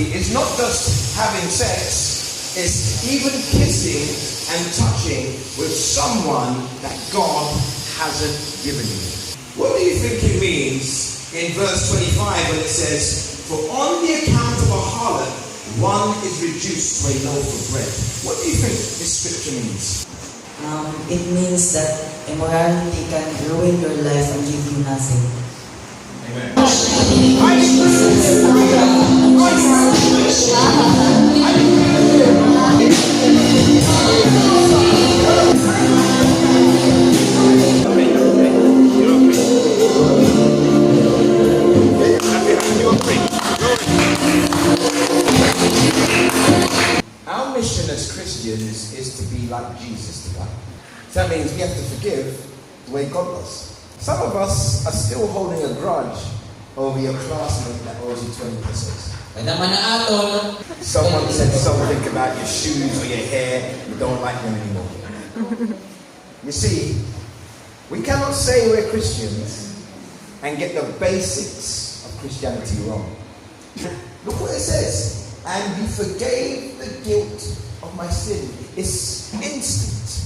Christianity is not just having sex, it's even kissing and touching with someone that God hasn't given you. What do you think it means in verse 25 when it says, "For on the account of a harlot, one is reduced to a loaf of bread"? What do you think this scripture means? It means that immorality can ruin your life and give you nothing. Amen. Our mission as Christians is to be like Jesus to God. So that means we have to forgive the way God does. Some of us are still holding a grudge over your classmate that owes you 20 pesos. Someone said something about your shoes or your hair, you don't like them anymore. You see, we cannot say we're Christians and get the basics of Christianity wrong. Look what it says. "And you forgave the guilt of my sin." It's instant.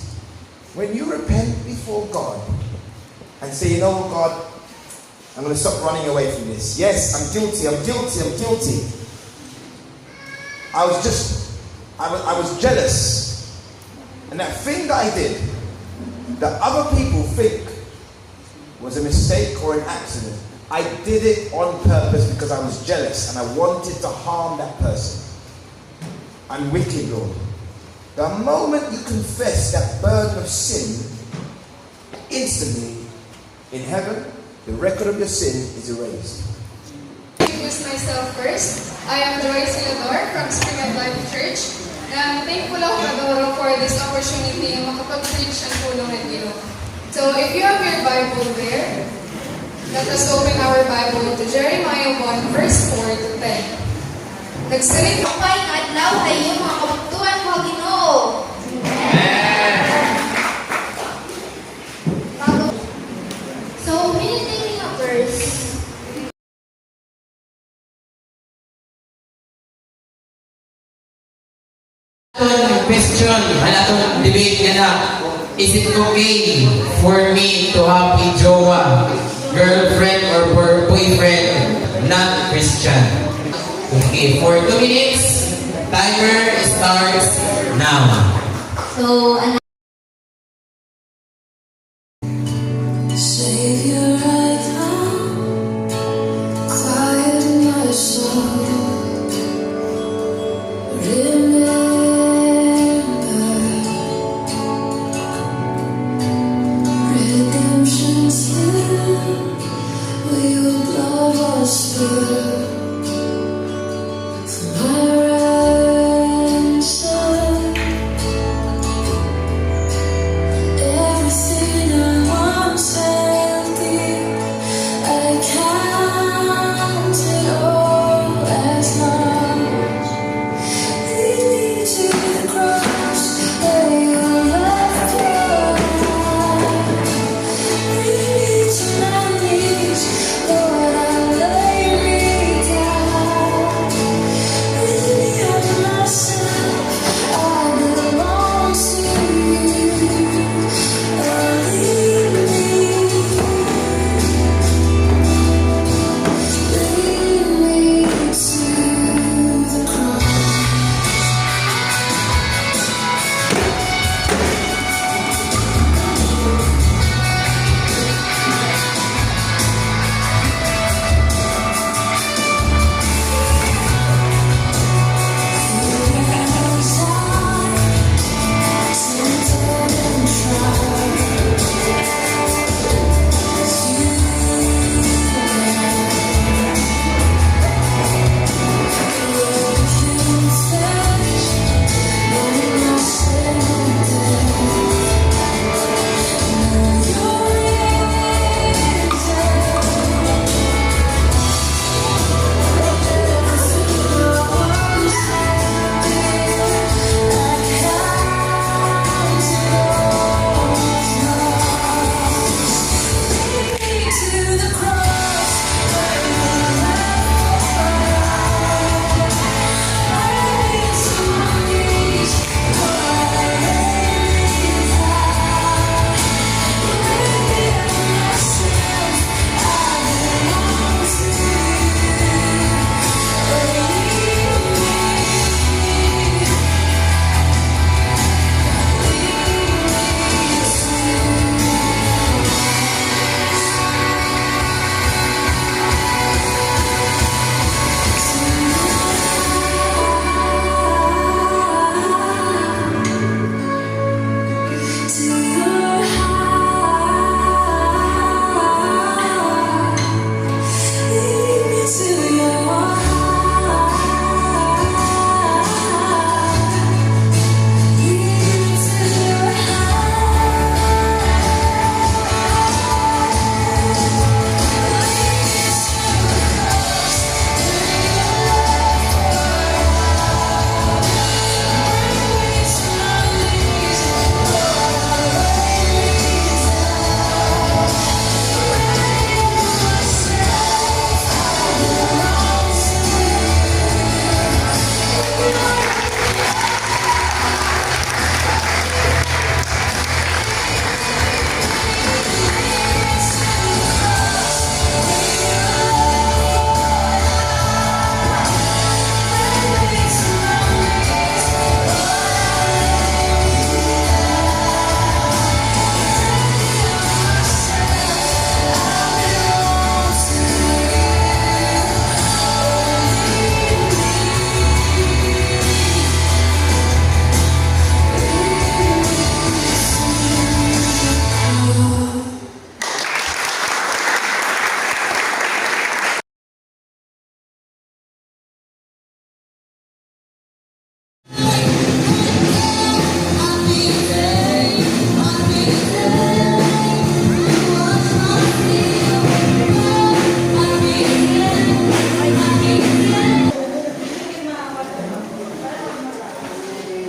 When you repent before God and say, "You know what, God, I'm going to stop running away from this. Yes, I'm guilty. I was jealous. And that thing that I did, that other people think was a mistake or an accident, I did it on purpose because I was jealous and I wanted to harm that person. I'm wicked, Lord." The moment you confess that burden of sin, instantly, in heaven, the record of your sin is erased. Introduce myself first. I am Joyce Ilador from Spring of Life Church. I'm thankful ako Adoro for this opportunity na makapag-preach ang tulong at ilong. So if you have your Bible there, let us open our Bible to Jeremiah 1 verse 4 to 10. Nagsalita Kapay nga adlaw kayo mga kabuktuan mo Ginoo. So, meditating a verse. Question, another debate na. Is it okay for me to have a jowa, girlfriend or boyfriend, not Christian? Okay, for 2 minutes, timer starts now. So, Savior, I come, quiet my soul. Remember, redemption's here. Will your blood wash through my ransom?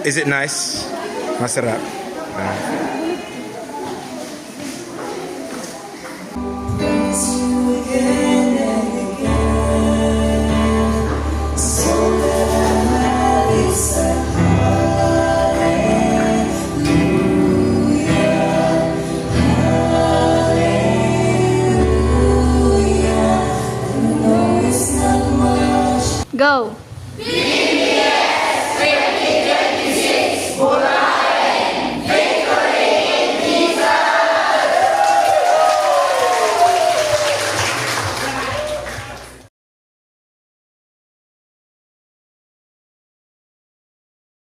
Is it nice? Masarap. Go!